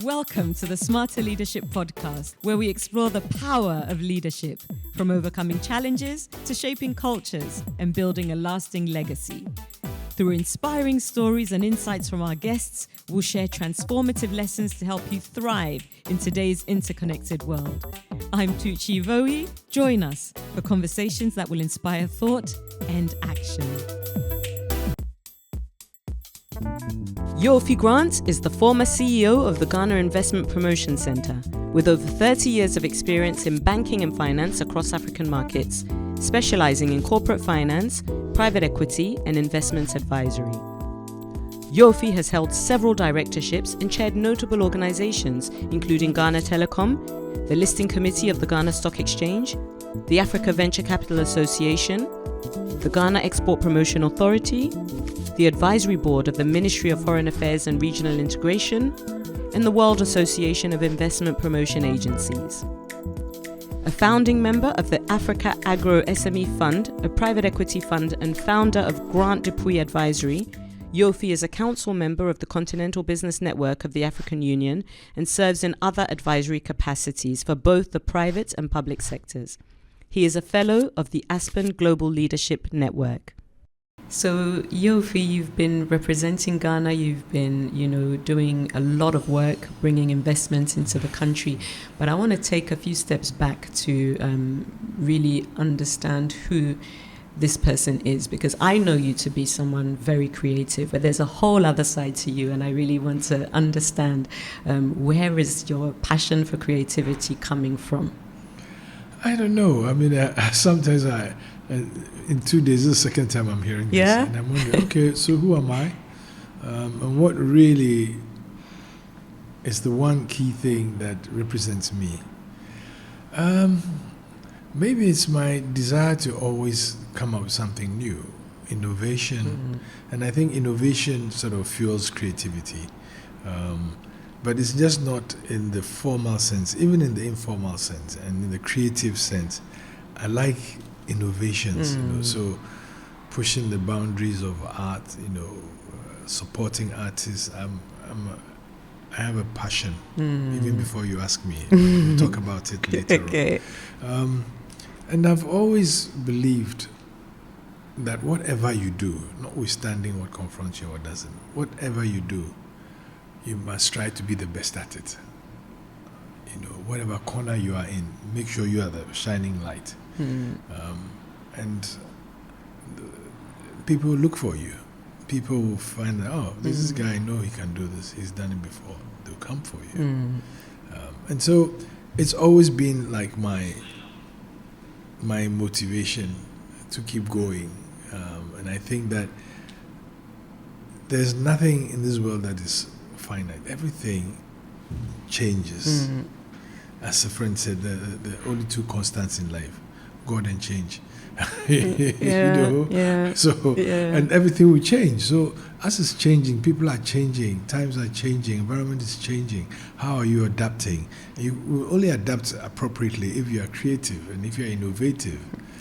Welcome to the Smarter Leadership Podcast, where we explore the power of leadership, from overcoming challenges to shaping cultures and building a lasting legacy. Through inspiring stories and insights from our guests, we'll share transformative lessons to help you thrive in today's interconnected world. I'm Tucci Voe. Join us for conversations that will inspire thought and action. Yofi Grant is the former CEO of the Ghana Investment Promotion Center, with over 30 years of experience in banking and finance across African markets, specializing in corporate finance, private equity, and investment advisory. Yofi has held several directorships and chaired notable organizations, including Ghana Telecom, the Listing Committee of the Ghana Stock Exchange, the Africa Venture Capital Association, the Ghana Export Promotion Authority, the Advisory Board of the Ministry of Foreign Affairs and Regional Integration, and the World Association of Investment Promotion Agencies. A founding member of the Africa Agro SME Fund, a private equity fund, and founder of Grant Depuis Advisory, Yofi is a council member of the Continental Business Network of the African Union and serves in other advisory capacities for both the private and public sectors. He is a fellow of the Aspen Global Leadership Network. So, Yofi, you've been representing Ghana, you've been, doing a lot of work, bringing investments into the country. But I want to take a few steps back to really understand who this person is, because I know you to be someone very creative, but there's a whole other side to you, and I really want to understand where is your passion for creativity coming from? I don't know. I mean, sometimes in 2 days, this is the second time I'm hearing this. And I'm wondering, okay, so who am I? And what really is the one key thing that represents me? Maybe it's my desire to always come up with something new, innovation. Mm-hmm. And I think innovation sort of fuels creativity. But it's just not in the formal sense, even in the informal sense and in the creative sense. I like innovations, so pushing the boundaries of art, supporting artists. I have a passion, even before you ask me. We'll talk about it later Okay. on. And I've always believed that whatever you do, notwithstanding what confronts you or doesn't, whatever you do, you must try to be the best at it. Whatever corner you are in, make sure you are the shining light. And people look for you. People will find out, this is guy, I know he can do this. He's done it before. They'll come for you. And so it's always been like my motivation to keep going. And I think that there's nothing in this world that is finite. Everything changes. As a friend said, the only two constants in life, God and change. And everything will change. So as it's changing, people are changing, times are changing, environment is changing. How are you adapting? You will only adapt appropriately if you are creative and if you are innovative.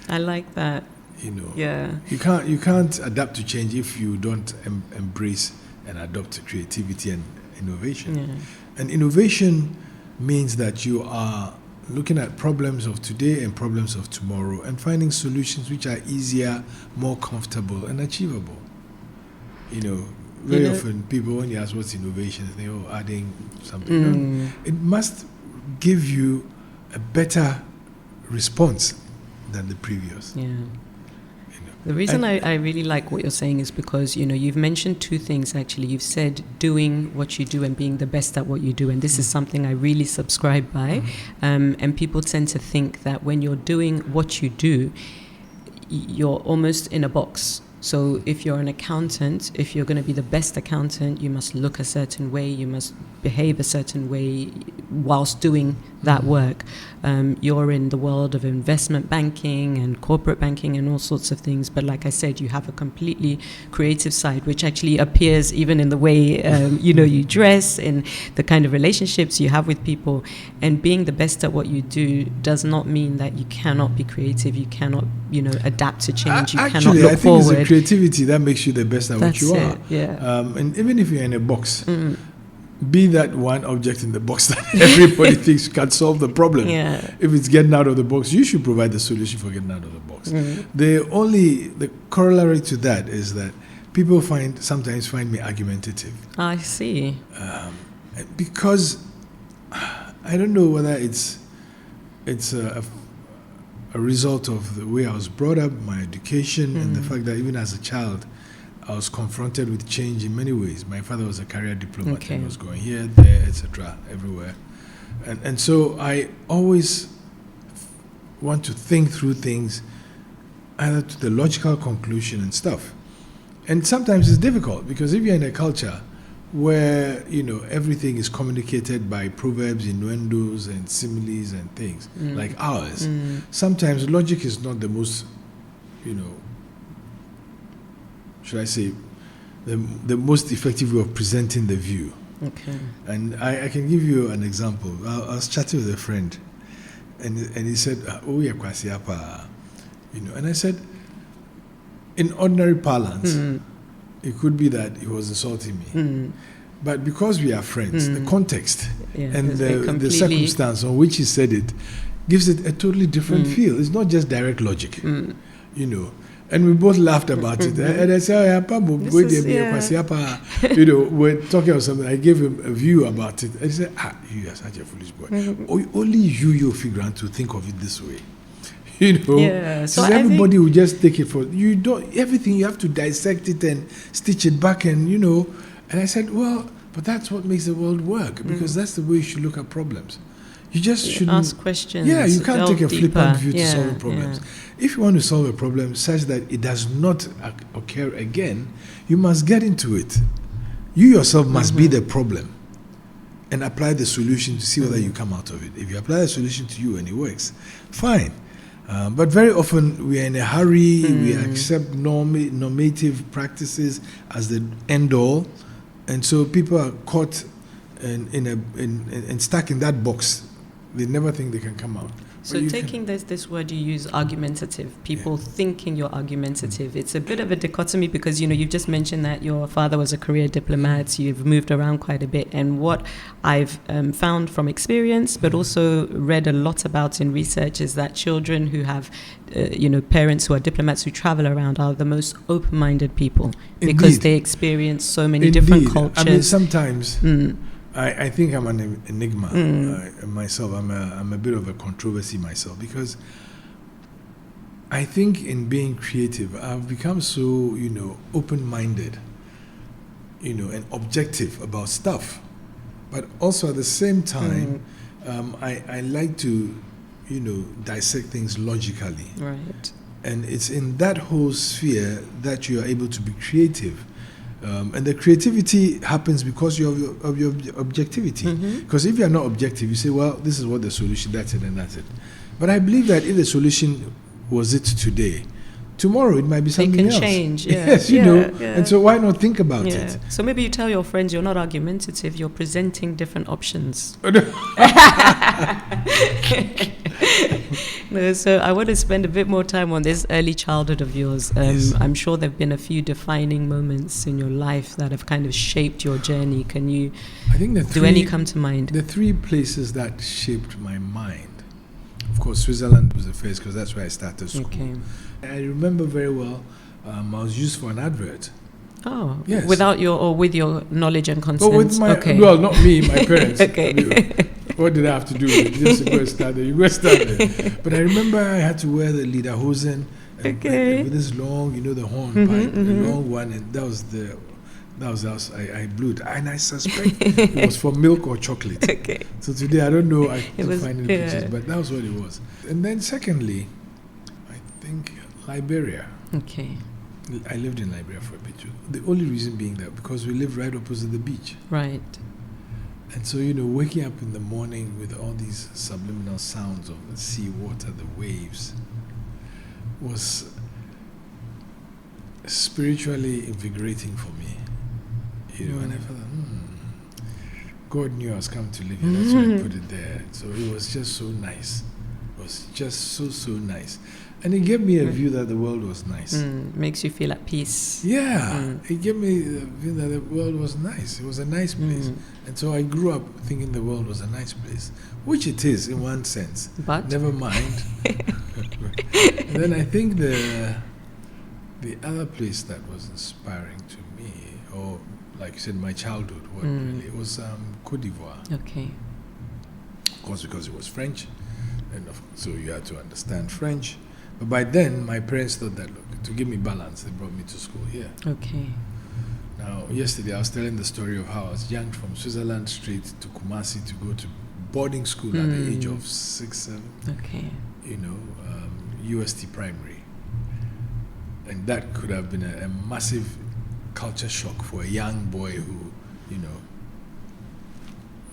I like that. You can't adapt to change if you don't embrace and adopt creativity and innovation. And innovation means that you are looking at problems of today and problems of tomorrow and finding solutions which are easier, more comfortable and achievable. Very often people, when you ask what's innovation, they say, adding something. It must give you a better response than the previous. The reason I really like what you're saying is because, you've mentioned two things, actually. You've said doing what you do and being the best at what you do. And this is something I really subscribe by. And people tend to think that when you're doing what you do, you're almost in a box. So if you're an accountant, if you're going to be the best accountant, you must look a certain way, you must behave a certain way whilst doing that work. You're in the world of investment banking and corporate banking and all sorts of things. But like I said, you have a completely creative side, which actually appears even in the way, you dress, in the kind of relationships you have with people. And being the best at what you do does not mean that you cannot be creative, you cannot, adapt to change, you cannot look I think forward. It's the creativity that makes you the best at what you are. And and even if you're in a box, be that one object in the box that everybody thinks can solve the problem. Yeah. If it's getting out of the box, you should provide the solution for getting out of the box. The corollary to that is that people sometimes find me argumentative. I see. Because I don't know whether it's a result of the way I was brought up, my education, and the fact that even as a child, I was confronted with change in many ways. My father was a career diplomat and was going here, there, etc., everywhere. And so I always want to think through things either to the logical conclusion and stuff. And sometimes it's difficult because if you're in a culture where, everything is communicated by proverbs, innuendos, and similes and things like ours, sometimes logic is not the most, should I say, the most effective way of presenting the view. Okay. And I can give you an example. I was chatting with a friend, and he said, "Oh, yeah, kwasiapa," and I said, in ordinary parlance, it could be that he was insulting me. But because we are friends, the context and the circumstance on which he said it gives it a totally different feel. It's not just direct logic, And we both laughed about it. And I said, we're talking about something. I gave him a view about it. And he said, you are such a foolish boy. Only you, Yofi Grant, to think of it this way. Yeah. So everybody will just take it for you. Don't everything. You have to dissect it and stitch it back, and And I said, well, but that's what makes the world work, because that's the way you should look at problems. You just shouldn't ask questions. Yeah, you can't take a flippant view to solving problems. Yeah. If you want to solve a problem such that it does not occur again, you must get into it. You yourself must be the problem and apply the solution to see whether you come out of it. If you apply the solution to you and it works, fine. But very often we are in a hurry. We accept normative practices as the end all, and so people are caught and stuck in that box. They never think they can come out. So taking this word you use, argumentative, people thinking you're argumentative, it's a bit of a dichotomy because, you've just mentioned that your father was a career diplomat, you've moved around quite a bit, and what I've found from experience, but also read a lot about in research, is that children who have, parents who are diplomats who travel around are the most open-minded people. Indeed. Because they experience so many different cultures. I mean, sometimes... I think I'm an enigma myself. I'm a bit of a controversy myself, because I think in being creative, I've become so, open-minded, and objective about stuff. But also at the same time, I like to, dissect things logically. Right. And it's in that whole sphere that you are able to be creative. And the creativity happens because of your objectivity. Because if you are not objective, you say, well, this is what the solution, that's it, and that's it. But I believe that if the solution was it today, tomorrow it might be something else. It can change, yeah. Yes, and so why not think about it? So maybe you tell your friends you're not argumentative, you're presenting different options. No, so I want to spend a bit more time on this early childhood of yours. Yes. I'm sure there have been a few defining moments in your life that have kind of shaped your journey. Can you, do any come to mind? The three places that shaped my mind, of course, Switzerland was the first, because that's where I started school. Okay. I remember very well, I was used for an advert. Oh, yes. With your knowledge and consent? Well, not me, my parents. Okay. What did I have to do? Just go start there. You go start there. But I remember I had to wear the lederhosen and with this long, the horn pipe, the long one, and that was I blew it, and I suspect it was for milk or chocolate. Okay. So today I don't know. I can't find any pictures, but that was what it was. And then secondly, I think Liberia. Okay. I lived in Liberia for a bit. The only reason being that because we lived right opposite the beach. Right. And so, waking up in the morning with all these subliminal sounds of the sea water, the waves, was spiritually invigorating for me. And I felt God knew I was coming to live here. That's why I put it there. So it was just so nice. It was just so nice. And it gave me a view that the world was nice. Makes you feel at peace. Yeah, it gave me a view that the world was nice. It was a nice place. And so I grew up thinking the world was a nice place, which it is in one sense. But never mind. And then I think the other place that was inspiring to me, or like you said, my childhood, really, it was Côte d'Ivoire. Okay. Of course, because it was French, and so you had to understand French. But by then, my parents thought that, look, to give me balance, they brought me to school here. Okay. Now, yesterday I was telling the story of how I was yanked from Switzerland Street to Kumasi to go to boarding school at the age of 6, 7. Okay. UST primary. And that could have been a massive culture shock for a young boy who,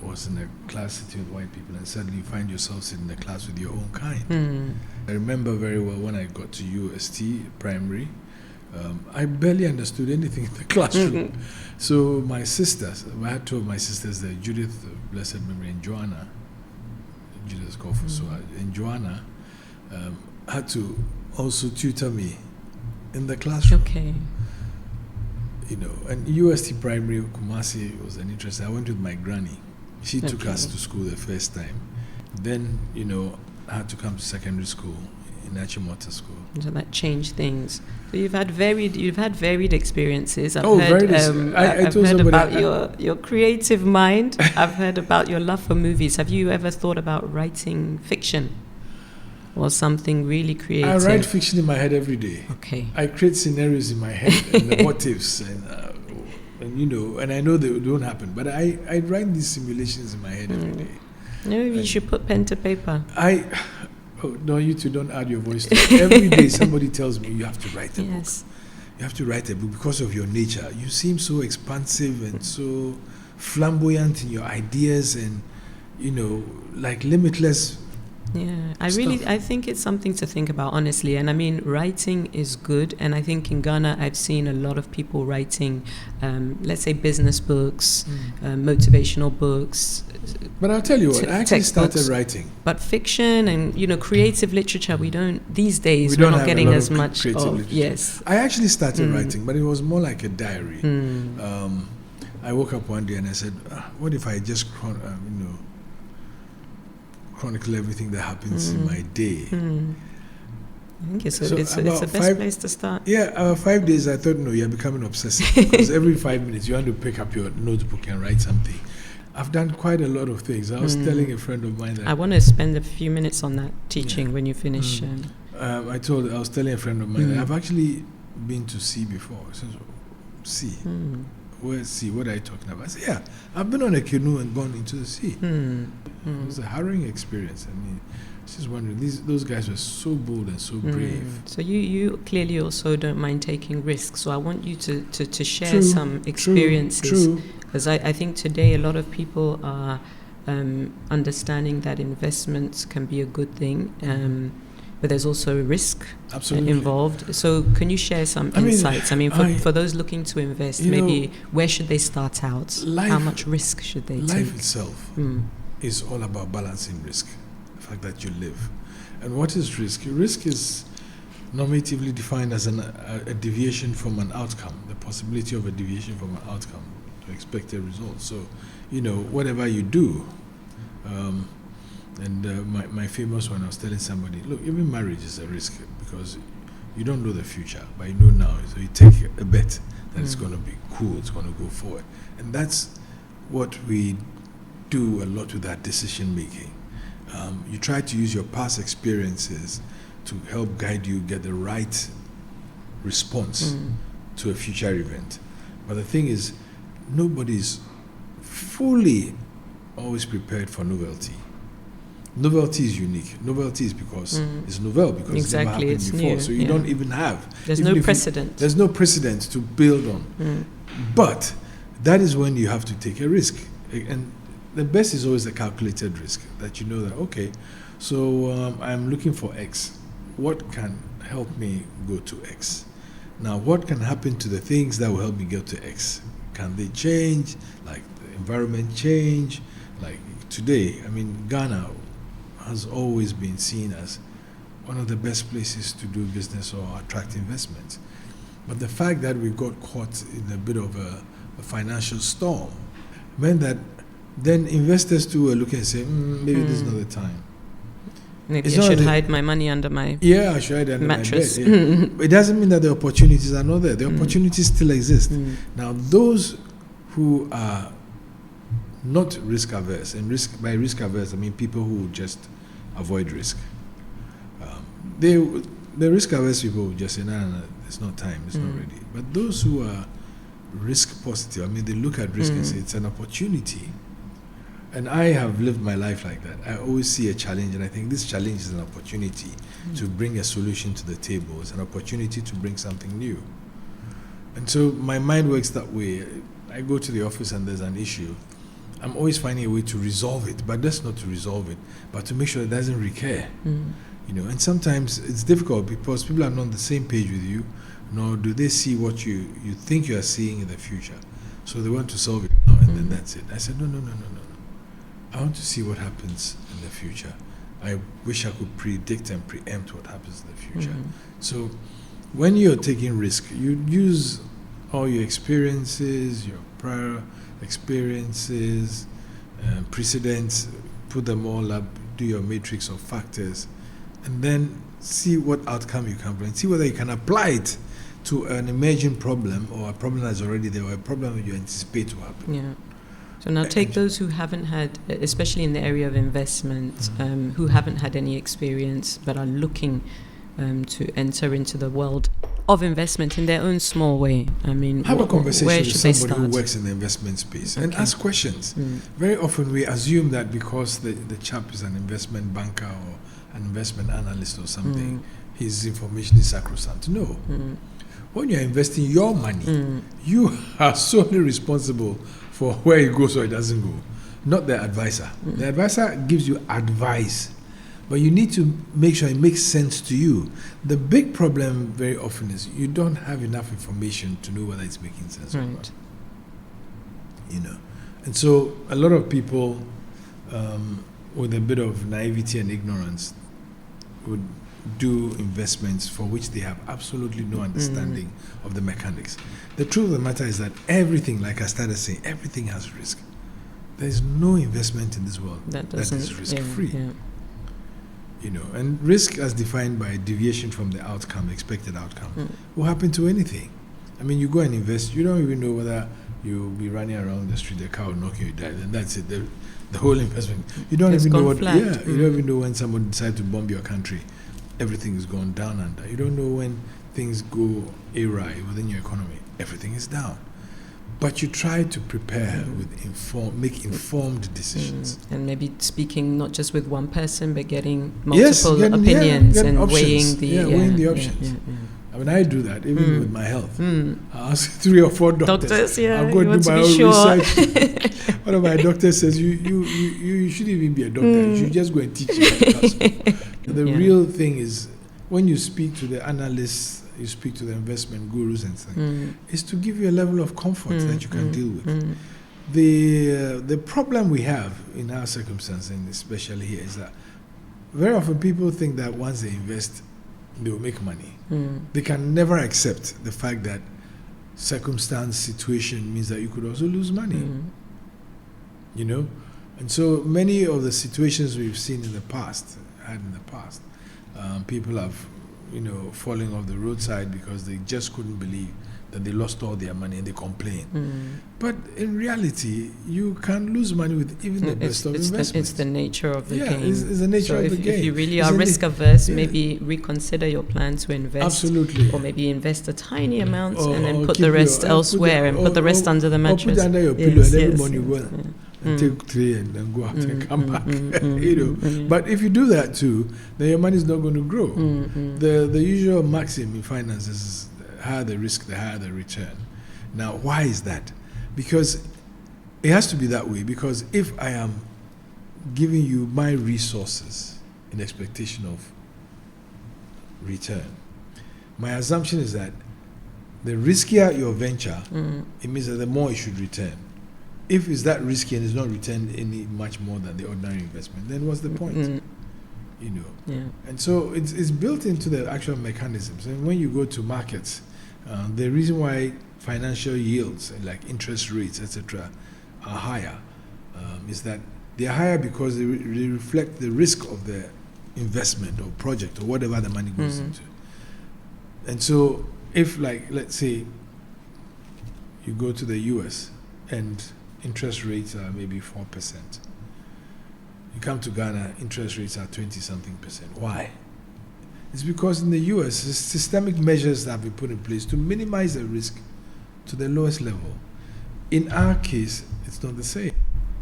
was in a class sitting with white people, and suddenly you find yourself sitting in a class with your own kind. I remember very well when I got to UST primary, I barely understood anything in the classroom. So my sisters, I had two of my sisters there, Judith, blessed memory, and Joanna, Judith Kofuso, and Joanna had to also tutor me in the classroom. Okay. And UST primary, Kumasi was an interest. I went with my granny. She took us to school the first time. Then, I had to come to secondary school in Achimota School. So that changed things. So you've had varied experiences. I've told heard about I, your creative mind. I've heard about your love for movies. Have you ever thought about writing fiction or something really creative? I write fiction in my head every day. Okay. I create scenarios in my head and the what ifs and I know they don't happen, but I write these simulations in my head every day. No, you should put pen to paper. No, you two don't add your voice to it. Every day somebody tells me you have to write a book. You have to write a book because of your nature. You seem so expansive and so flamboyant in your ideas and, like limitless. Yeah, I think it's something to think about, honestly. And I mean, writing is good. And I think in Ghana, I've seen a lot of people writing, let's say, business books, motivational books. But I'll tell you what, I actually started writing. But fiction and, creative literature, these days, we're not getting as much of. Yes. I actually started writing, but it was more like a diary. I woke up one day and I said, what if I just, chronicle everything that happens in my day. I think it's the best place to start. Yeah, 5 days I thought, no, you're becoming obsessive because every 5 minutes you want to pick up your notebook and write something. I've done quite a lot of things. I was telling a friend of mine that... I want to spend a few minutes on that teaching when you finish. I was telling a friend of mine that I've actually been to sea before. I said, sea? Where's sea? What are you talking about? I said, yeah, I've been on a canoe and gone into the sea. It was a harrowing experience. I mean, I was just wondering, those guys were so bold and so brave. So you clearly also don't mind taking risks. So I want you to share some experiences. Because I think today a lot of people are understanding that investments can be a good thing. But there's also a risk involved. So can you share some insights? For those looking to invest, maybe where should they start out? How much risk should they take? Life itself is all about balancing risk, the fact that you live. And what is risk? Risk is normatively defined as a deviation from an outcome, the possibility of a deviation from an outcome to expected result. So, whatever you do, my famous one, I was telling somebody, look, even marriage is a risk because you don't know the future, but you know now. So you take a bet that it's going to be cool, it's going to go forward. And that's what we do a lot with that decision making. You try to use your past experiences to help guide you get the right response to a future event. But the thing is, nobody's fully always prepared for novelty. Novelty is unique. Novelty is because it's novel, because it's never happened before. New, so you don't even have. There's no precedent. There's no precedent to build on. But that is when you have to take a risk. And the best is always a calculated risk, that you know that, okay, so I'm looking for X. What can help me go to X? Now, what can happen to the things that will help me get to X? Can they change? Like the environment change? Like today, Ghana, has always been seen as one of the best places to do business or attract investments. But the fact that we got caught in a bit of a financial storm meant that then investors too were looking and saying, maybe this is not the time. Maybe I should hide my money under my I should hide under mattress. my bed. Yeah. It doesn't mean that the opportunities are not there. The opportunities still exist. Now, those who are not risk averse, and by risk averse I mean people who just avoid risk. The risk averse people will just say, no, it's not time, it's not ready. But those who are risk positive, I mean, they look at risk and say it's an opportunity. And I have lived my life like that. I always see a challenge, and I think this challenge is an opportunity to bring a solution to the table. It's an opportunity to bring something new. And so my mind works that way. I go to the office and there's an issue. I'm always finding a way to resolve it, but that's not to resolve it, but to make sure it doesn't recur. And sometimes it's difficult because people are not on the same page with you, nor do they see what you think you are seeing in the future. So they want to solve it now and then that's it. I said, no. I want to see what happens in the future. I wish I could predict and preempt what happens in the future. So when you're taking risk, you use all your experiences, your prior experiences, precedents, put them all up, do your matrix of factors, and then see what outcome you can bring. See whether you can apply it to an emerging problem or a problem that's already there or a problem that you anticipate to happen. Yeah. So now take those who haven't had, especially in the area of investment, who haven't had any experience but are looking to enter into the world of investment in their own small way. I mean, have a conversation where with should somebody who works in the investment space and ask questions. Very often we assume that because the chap is an investment banker or an investment analyst or something, his information is sacrosanct. No. When you're investing your money, you are solely responsible for where it goes or it doesn't go, not the advisor. The advisor gives you advice, but you need to make sure it makes sense to you. The big problem very often is you don't have enough information to know whether it's making sense or not. And so a lot of people with a bit of naivety and ignorance would do investments for which they have absolutely no understanding of the mechanics. The truth of the matter is that everything, like I started saying, everything has risk. There is no investment in this world that is risk-free. And risk as defined by deviation from the outcome, expected outcome, will happen to anything. I mean, you go and invest, you don't even know whether you'll be running around the street, the car will knock you dead, and that's it. The whole investment. You don't even know what. You don't even know when someone decides to bomb your country. Everything is going down under. You don't know when things go awry within your economy. Everything is down. But you try to prepare with make informed decisions. And maybe speaking not just with one person, but getting multiple opinions and options. weighing the options. I mean, I do that even with my health. I ask 3 or 4 doctors. I'll go do my own research. One of my doctors says, you shouldn't even be a doctor. You should just go and teach in the real thing is, when you speak to the analysts, you speak to the investment gurus and things, is to give you a level of comfort that you can deal with. The problem we have in our circumstance, and especially here, is that very often people think that once they invest, they will make money. They can never accept the fact that circumstance, situation means that you could also lose money. And so many of the situations we've seen in the past, people have, falling off the roadside because they just couldn't believe that they lost all their money and they complain. But in reality, you can lose money with even the best of investments. It's the nature of the game. It's the nature of the game. If you really are risk averse, maybe reconsider your plan to invest. Absolutely. Or maybe invest a tiny amount and then put the rest elsewhere and put the rest under the mattress. Or put it under your pillow and every morning you go and take 3 and then go out and come back. But if you do that too, then your money is not going to grow. The usual maxim in finance is the higher the risk, the higher the return. Now, why is that? Because it has to be that way. Because if I am giving you my resources in expectation of return, my assumption is that the riskier your venture, it means that the more it should return. If it's that risky and it's not returned any much more than the ordinary investment, then what's the point? And so it's built into the actual mechanisms. And when you go to markets, the reason why financial yields like interest rates, etc., are higher is that they are higher because they reflect the risk of the investment or project or whatever the money goes into. And so if, like, let's say you go to the US and interest rates are maybe 4%, you come to Ghana, interest rates are 20-something%. Why? It's because in the US, systemic measures that have been put in place to minimize the risk to the lowest level. In our case, it's not the same.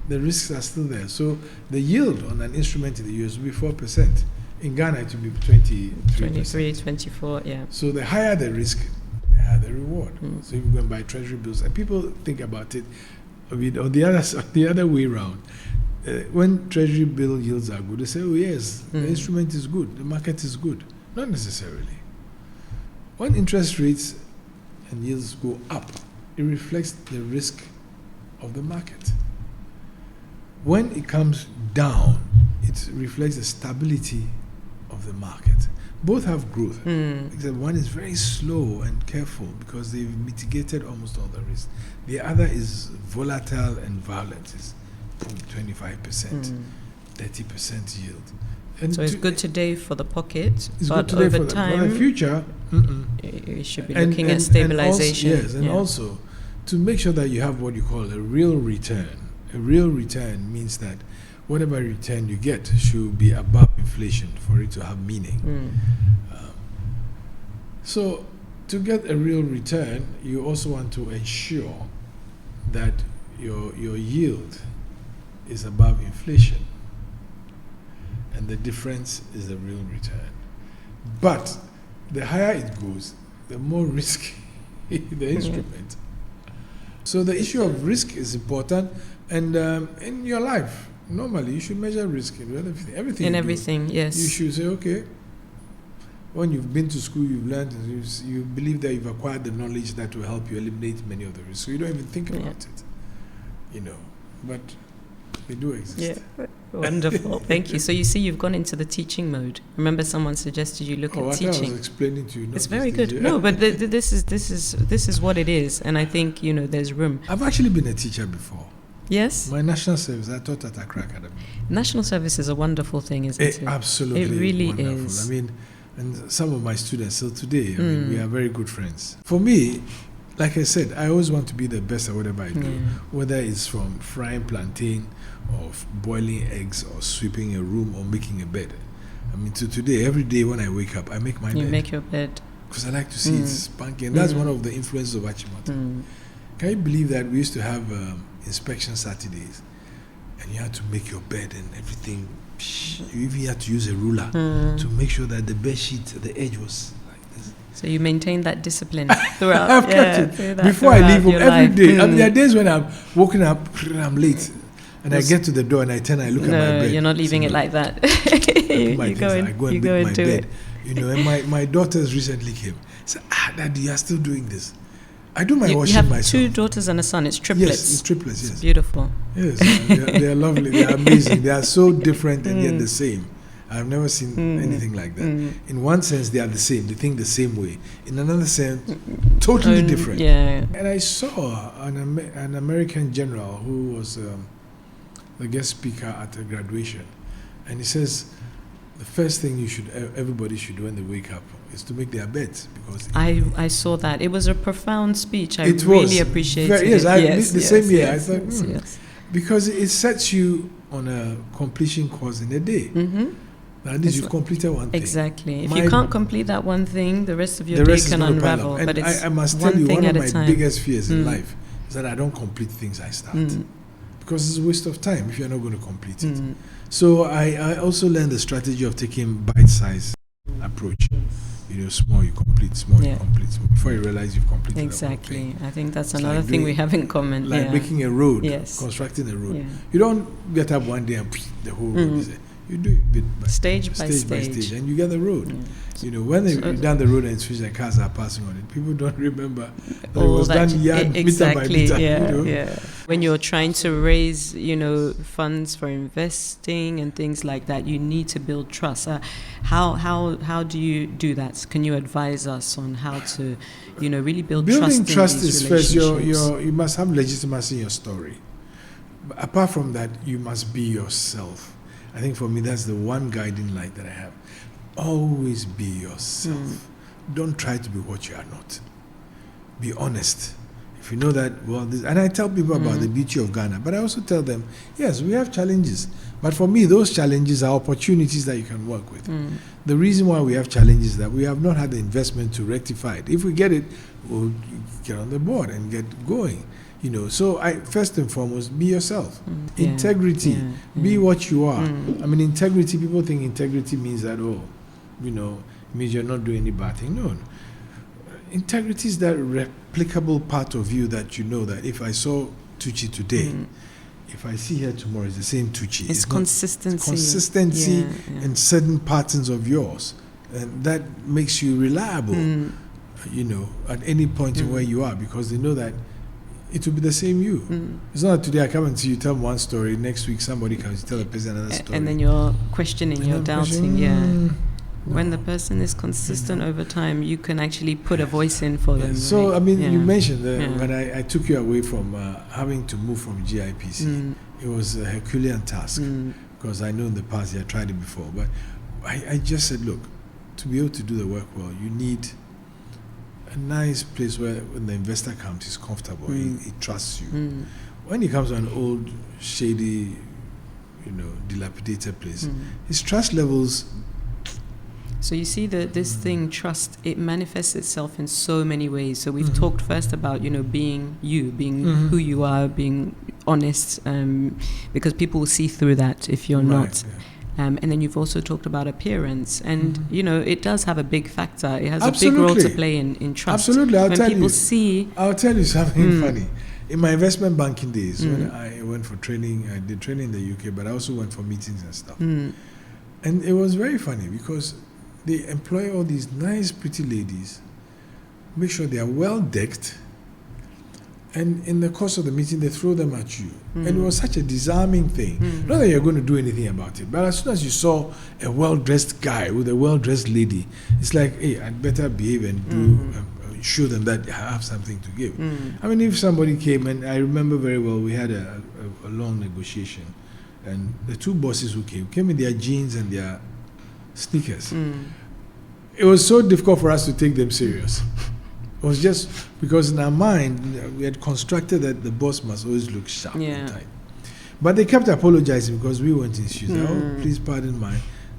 The risks are still there. So the yield on an instrument in the US will be 4%. In Ghana, it will be 23, 24, yeah. So the higher the risk, the higher the reward. So if you go and buy treasury bills, and people think about it on the other way around. When treasury bill yields are good, they say, oh yes, the instrument is good, the market is good. Not necessarily. When interest rates and yields go up, it reflects the risk of the market. When it comes down, it reflects the stability of the market. Both have growth, except one is very slow and careful because they've mitigated almost all the risk. The other is volatile and violent. It's 25%, 30% yield. And so it's good today for the pocket, it's but good today over for time, the future, you should be looking at stabilization. And also to make sure that you have what you call a real return. A real return means that whatever return you get should be above inflation for it to have meaning. So to get a real return, you also want to ensure that your yield is above inflation, and the difference is the real return. But the higher it goes, the more risky the instrument. So the issue of risk is important, and in your life, normally you should measure risk in everything. In everything, yes. You should say, okay, when you've been to school, you've learned, and you believe that you've acquired the knowledge that will help you eliminate many of the risks. So you don't even think about it, But they do exist. Yeah, wonderful. Thank you. So you see, you've gone into the teaching mode. Remember, someone suggested you look at teaching. I was explaining to you. It's very good. No, but this is what it is, and I think there's room. I've actually been a teacher before. Yes. My national service, I taught at Accra Academy. National service is a wonderful thing, isn't it? Absolutely. It really wonderful. is. I mean, and some of my students still today, we are very good friends. For me, like I said, I always want to be the best at whatever I do, whether it's from frying plantain or boiling eggs or sweeping a room or making a bed. I mean, today, every day when I wake up, I make my bed. You make your bed. Because I like to see it spunky. And that's one of the influences of Achimota. Can you believe that we used to have inspection Saturdays, and you had to make your bed and everything. You even had to use a ruler to make sure that the bed sheet, the edge was like this. So you maintain that discipline throughout. I've kept it. Before I leave home, every day. I mean, there are days when I'm waking up, I'm late, and I get to the door and I turn, I look at my bed. No, you're not leaving it like that. I go and make my bed. And my daughters recently came. Said, Daddy, you are still doing this. I do my washing myself. You have 2 daughters and a son. It's triplets. Yes, it's triplets, yes. It's beautiful. Yes, they are lovely. They are amazing. They are so different and yet the same. I've never seen anything like that. In one sense, they are the same. They think the same way. In another sense, totally different. Yeah. And I saw an American general who was the guest speaker at a graduation. And he says, the first thing everybody should do when they wake up is to make their beds, because I saw that. It was a profound speech. I really appreciated it. Yes, the same year. I thought, because it sets you on a completion course in a day. At least you've completed one thing. Exactly. If you can't complete that one thing, the rest of your day can unravel. And but it's I must tell you, one of my biggest fears in life is that I don't complete things I start. Because it's a waste of time if you're not going to complete it. So I also learned the strategy of taking bite-sized approach. Small you complete, small you complete. Small. Before you realize you've completed exactly. I think that's another thing we have in common. Like making a road, constructing a road. You don't get up one day and the whole road is there. You do it bit by stage by stage, and you get the road. Yeah. You know, when they're down the road and it's finished and cars are passing on it, people don't remember that it all was that done meter by meter. Yeah, You know? yeah. When you're trying to raise, funds for investing and things like that, you need to build trust. How do you do that? Can you advise us on how to, really build Building trust? Trust is first. You must have legitimacy in your story. But apart from that, you must be yourself. I think for me, that's the one guiding light that I have. Always be yourself. Don't try to be what you are not. Be honest. If you know that, and I tell people about the beauty of Ghana, but I also tell them, yes, we have challenges. But for me, those challenges are opportunities that you can work with. The reason why we have challenges is that we have not had the investment to rectify it. If we get it, we'll get on the board and get going. So first and foremost, be yourself. Integrity, be what you are. I mean, integrity, people think integrity means that, it means you're not doing any bad thing. No. Integrity is that replicable part of you that you know that if I saw Tucci today, if I see her tomorrow, it's the same Tucci. It's consistency. Consistency in certain patterns of yours. And that makes you reliable, at any point in where you are, because they know that it will be the same you. It's not that today I come and see you tell me one story, next week somebody comes to tell a person another story. And then you're questioning, you're doubting, When the person is consistent over time, you can actually put a voice in for them. So, right? I mean, you mentioned when I took you away from having to move from GIPC, it was a Herculean task, because I know in the past you had tried it before. But I just said, look, to be able to do the work well, you need a nice place where when the investor comes, he's comfortable, he trusts you. When he comes to an old, shady, dilapidated place, his trust levels. So you see that this thing, trust, it manifests itself in so many ways. So we've talked first about, being you, being who you are, being honest, because people will see through that if you're not. And then you've also talked about appearance, and it does have a big factor. It has a big role to play in trust. Absolutely, I'll tell you something funny. In my investment banking days, when I went for training, I did training in the UK, but I also went for meetings and stuff. And it was very funny because they employ all these nice, pretty ladies, make sure they are well decked, and in the course of the meeting, they throw them at you. And it was such a disarming thing. Not that you're going to do anything about it, but as soon as you saw a well-dressed guy with a well-dressed lady, it's like, hey, I'd better behave and show them that I have something to give. I mean, if somebody came, and I remember very well, we had a long negotiation, and the two bosses who came in their jeans and their sneakers. It was so difficult for us to take them serious. It was just because in our mind we had constructed that the boss must always look sharp and tight. But they kept apologizing because we went in shoes. Oh, please pardon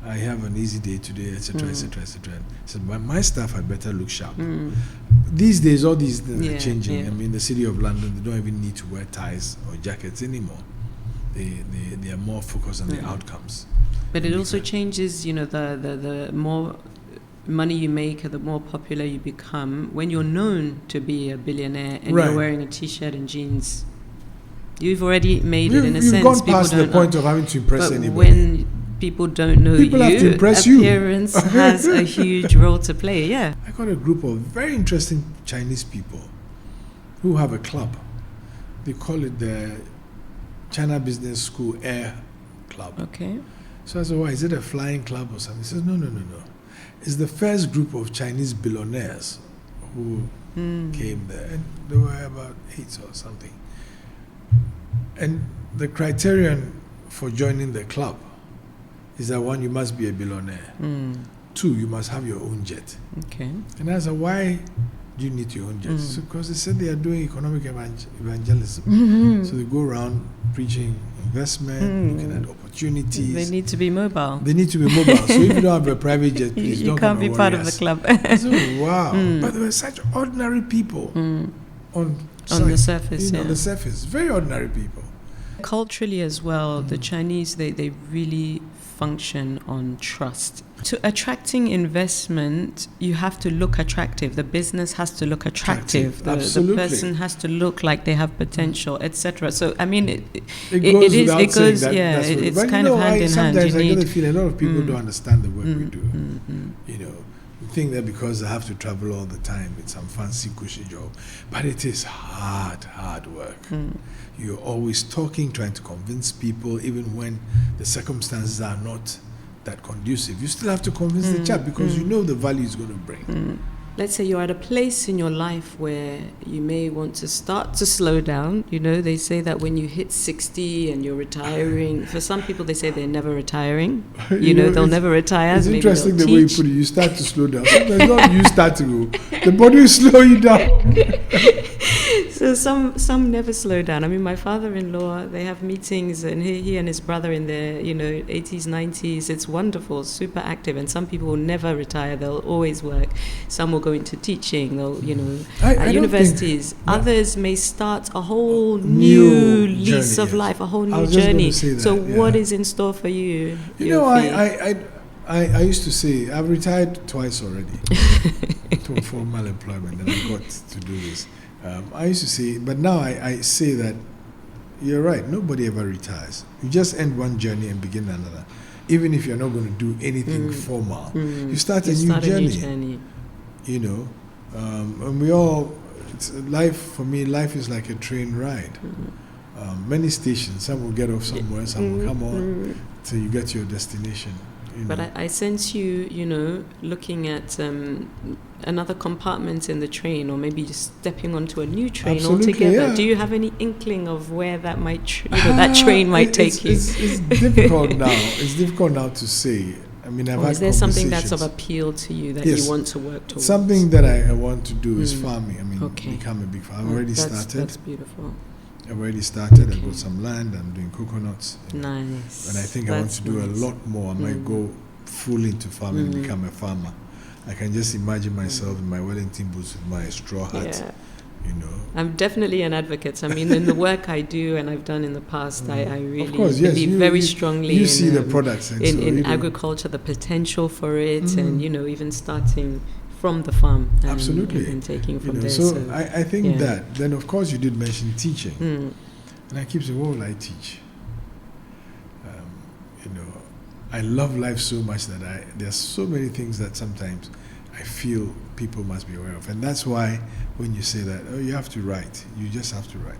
I have an easy day today, etc., etc., etc. So my staff had better look sharp. These days, all these things are changing. I mean, the city of London, they don't even need to wear ties or jackets anymore. They are more focused on the outcomes. But it also changes, the more money you make, the more popular you become. When you're known to be a billionaire and you're wearing a T-shirt and jeans, you've already made it in a sense. You've gone past the point of having to impress anybody. When people don't know people have to impress appearance has a huge role to play, I got a group of very interesting Chinese people who have a club. They call it the China Business School Air Club. Okay. So I said, why, is it a flying club or something? He says, no. It's the first group of Chinese billionaires who came there. And there were about 8 or something. And the criterion for joining the club is that 1, you must be a billionaire. 2, you must have your own jet. Okay. And I said, why do you need your own jet? So because they said they are doing economic evangelism. So they go around preaching investment, looking at opportunities. They need to be mobile. So if you don't have a private jet, please you don't can't be part us. of the club. So, wow. But there were such ordinary people on the surface. On the surface. Very ordinary people. Culturally as well, the Chinese, they really function on trust. To attracting investment, you have to look attractive. The business has to look attractive. The person has to look like they have potential, etc. So, I mean, it goes. Yeah, it's kind of hand in hand. Sometimes I get the feeling a lot of people don't understand the work we do. You know, you think that because they have to travel all the time, it's some fancy cushy job, but it is hard work. You're always talking, trying to convince people, even when the circumstances are not that conducive. You still have to convince the chap because you know the value it's going to bring. Let's say you're at a place in your life where you may want to start to slow down. You know, they say that when you hit 60 and you're retiring, for some people they say they're never retiring. You know, they'll never retire. It's interesting the way you put it. You start to slow down. Sometimes not you start to go. The body will slow you down. So some never slow down. I mean, my father-in-law, they have meetings, and he and his brother in their 80s, 90s. It's wonderful, super active. And some people will never retire. They'll always work. Some will go into teaching. They'll at universities. Others may start a whole new lease of life, a whole new journey. So what is in store for you? You know, I used to say I've retired twice already from formal employment, and I got to do this. I used to say, but now I say that you're right. Nobody ever retires. You just end one journey and begin another. Even if you're not going to do anything formal, you start a new journey. You know, and we all. Life for me. Life is like a train ride. Many stations. Some will get off somewhere. Some will come on till you get to your destination. But I sense you looking at another compartment in the train, or maybe just stepping onto a new train altogether. Yeah. Do you have any inkling of where that might, that train might take you? It's difficult now. It's difficult now to say. I mean, I've had is there something that's of appeal to you that you want to work towards? Something that I want to do is farming. I mean, become a big farmer. I've already started. That's beautiful. I've already started. I've got some land. I'm doing coconuts. Nice. And I think I want to do a lot more. I might go full into farming and become a farmer. I can just imagine myself in my Wellington boots with my straw hat. Yeah. I'm definitely an advocate. I mean, in the work I do and I've done in the past, I really believe very strongly in see the products in agriculture, the potential for it, and even starting from the farm. Absolutely. And taking from there. So I think that. Then, of course, you did mention teaching. And I keep saying, what will I teach? I love life so much that there's so many things that sometimes I feel people must be aware of. And that's why when you say that, you have to write. You just have to write.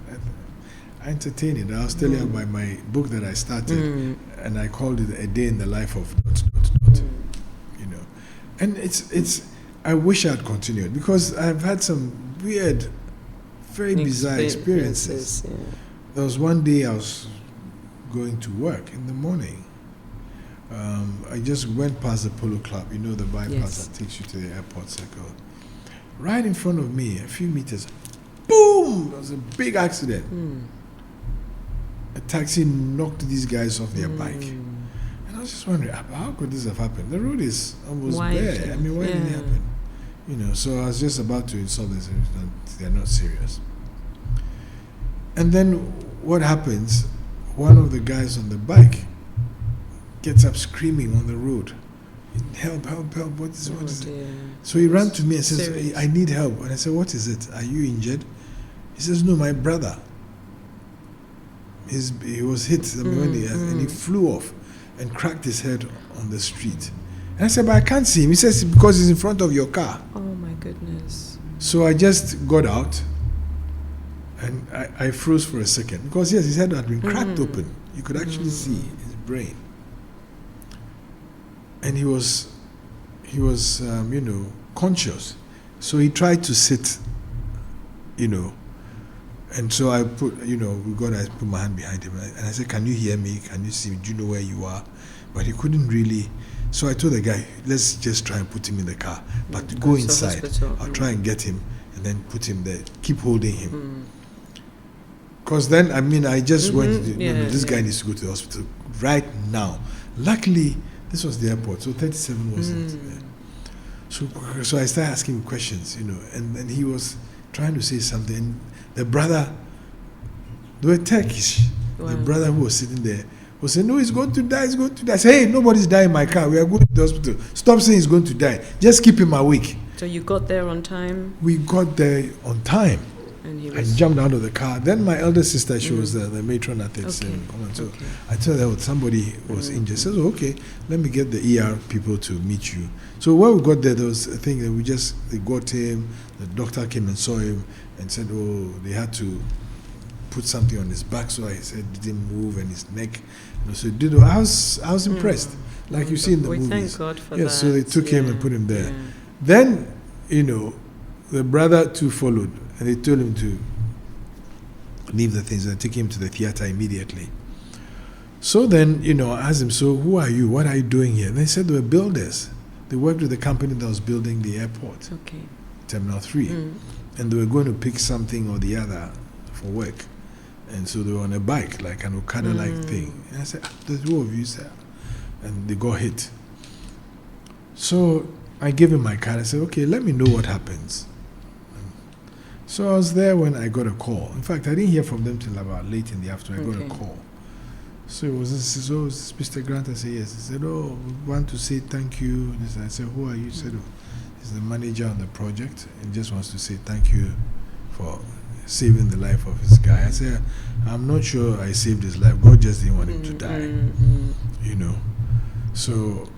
I entertain it. I was telling you about my book that I started, and I called it A Day in the Life of ... And it's I wish I'd continued, because I've had some weird, very bizarre experiences. Yeah. There was one day I was going to work in the morning. I just went past the Polo Club, the bypass that takes you to the airport circle. Right in front of me, a few meters, boom! There was a big accident. A taxi knocked these guys off their bike. And I was just wondering, how could this have happened? The road is almost bare. I mean, why did it happen? So I was just about to insult this, they're not serious. And then what happens? One of the guys on the bike gets up screaming on the road, help, help, help, what is it? So he ran to me and says, hey, I need help. And I said, what is it? Are you injured? He says, no, my brother. He was hit and he flew off and cracked his head on the street. And I said, but I can't see him. He says, because he's in front of your car. Oh my goodness. So I just got out and I froze for a second, because yes, his head had been cracked open. You could actually see his brain. And he was conscious. So he tried to sit, and so I put, I put my hand behind him, and I said, can you hear me? Can you see me? Do you know where you are? But he couldn't really. So I told the guy, let's just try and put him in the car, but go inside. I'll try and get him and then put him there. Keep holding him. Because then, I just went, this guy needs to go to the hospital right now. Luckily, this was the airport, so 37 wasn't there. So I started asking him questions, and he was trying to say something. And the brother, they were Turkish. Wow. The brother who was sitting there will say, no, he's going to die, he's going to die. I say, hey, nobody's dying in my car. We are going to the hospital. Stop saying he's going to die. Just keep him awake. So you got there on time? We got there on time. And I jumped out of the car. Then my elder sister, she was the matron at the command. So I told her somebody was injured. She said, okay, let me get the ER people to meet you. So when we got there was a thing that they got him, the doctor came and saw him and said, oh, they had to put something on his back. So I said, didn't move, and his neck. So I was impressed, like you see in the movies. Thank God for that. So they took him and put him there. Yeah. Then, the brother too followed. And they told him to leave the things and take him to the theater immediately. So then, I asked him, so who are you? What are you doing here? And they said they were builders. They worked with the company that was building the airport, Terminal 3. And they were going to pick something or the other for work. And so they were on a bike, like an Okada-like thing. And I said, the two of you, sir. And they got hit. So I gave him my card. I said, okay, let me know what happens. So I was there when I got a call. In fact, I didn't hear from them till about late in the afternoon. I got a call. So it was this, oh, is this Mr. Grant? I said, yes. He said, oh, we want to say thank you. I said, who are you? He said, oh, he's the manager on the project and just wants to say thank you for saving the life of his guy. I said, I'm not sure I saved his life. God just didn't want him to die, So,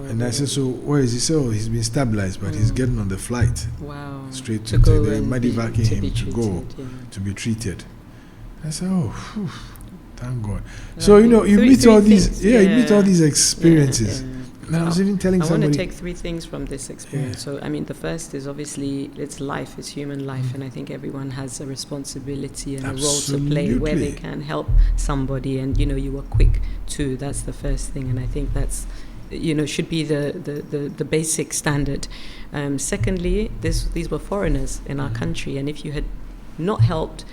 and I said, so where is he? So he's been stabilized, but he's getting on the flight. Wow. Straight to they're medevacing him to go to be treated. I said, oh, whew, thank God. So, you meet all these, you meet all these experiences. And I was even telling somebody. I want to take three things from this experience. So, the first is obviously it's life, it's human life, and I think everyone has a responsibility and a role to play where they can help somebody, and you were quick too. That's the first thing, and I think that's should be the basic standard. Secondly, these were foreigners in our country, and if you had not helped,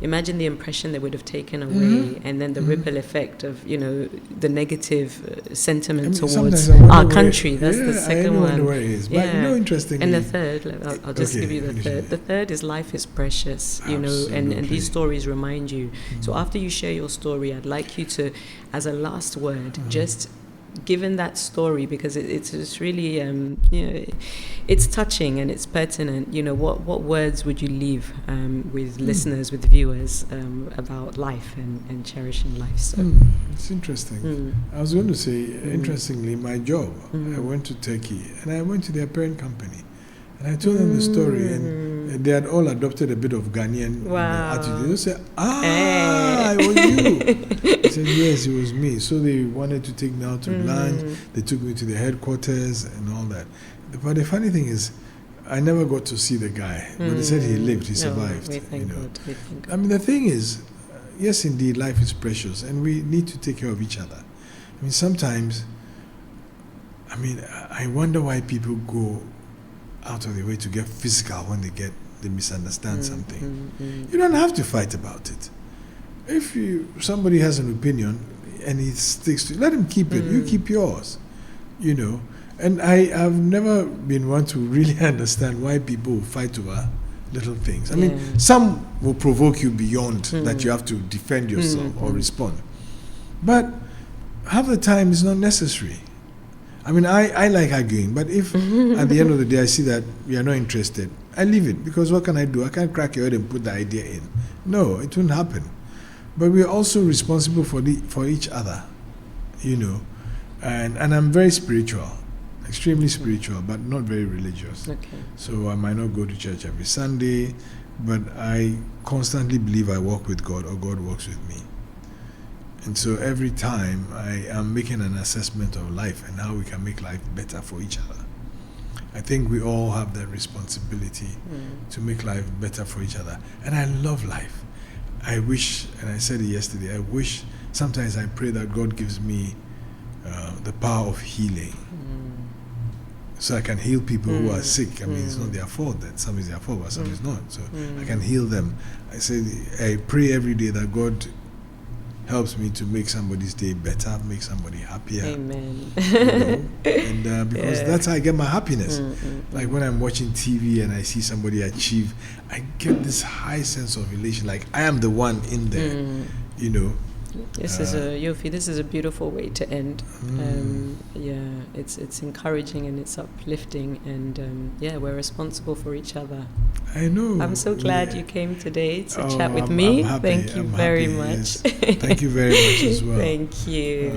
imagine the impression they would have taken away, and then the ripple effect of the negative sentiment towards our country. That's the second one. Where it is. But interestingly, and the third, I'll just give you the third. The third is life is precious, and these stories remind you. So after you share your story, I'd like you to, as a last word, just given that story, because it's really it's touching and it's pertinent. What words would you leave with listeners, with viewers, about life and cherishing life? So it's interesting. I was going to say, interestingly, my job, I went to Turkey and I went to their parent company and I told them the story, and they had all adopted a bit of Ghanaian attitude. They said, it was you. I said, yes, it was me. So they wanted to take me out to lunch. They took me to the headquarters and all that. But the funny thing is, I never got to see the guy. But they said he lived, he survived. The thing is, yes, indeed, life is precious, and we need to take care of each other. Sometimes, I wonder why people go out of their way to get physical when they misunderstand something. You don't have to fight about it. If somebody has an opinion and he sticks to it, let him keep it. You keep yours. And I've never been one to really understand why people fight over little things. Some will provoke you beyond that you have to defend yourself or respond. But half the time it's not necessary. I like arguing, but if at the end of the day I see that you are not interested, I leave it, because what can I do? I can't crack your head and put the idea in. No, it won't happen. But we are also responsible for each other, and I'm very spiritual, extremely spiritual, but not very religious. So I might not go to church every Sunday, but I constantly believe I walk with God or God walks with me. And so every time I am making an assessment of life and how we can make life better for each other. I think we all have that responsibility to make life better for each other. And I love life. I wish, and I said it yesterday, sometimes I pray that God gives me the power of healing. So I can heal people who are sick. It's not their fault that some is their fault, but some is not. So I can heal them. I pray every day that God helps me to make somebody's day better, make somebody happier. Amen. And because that's how I get my happiness. Like when I'm watching TV and I see somebody achieve, I get this high sense of elation, like I am the one in there, This is Yofi. This is a beautiful way to end. It's encouraging and it's uplifting, and we're responsible for each other. I know. I'm so glad you came today to chat with me. I'm happy. Thank you very much. Yes. Thank you very much as well. Thank you.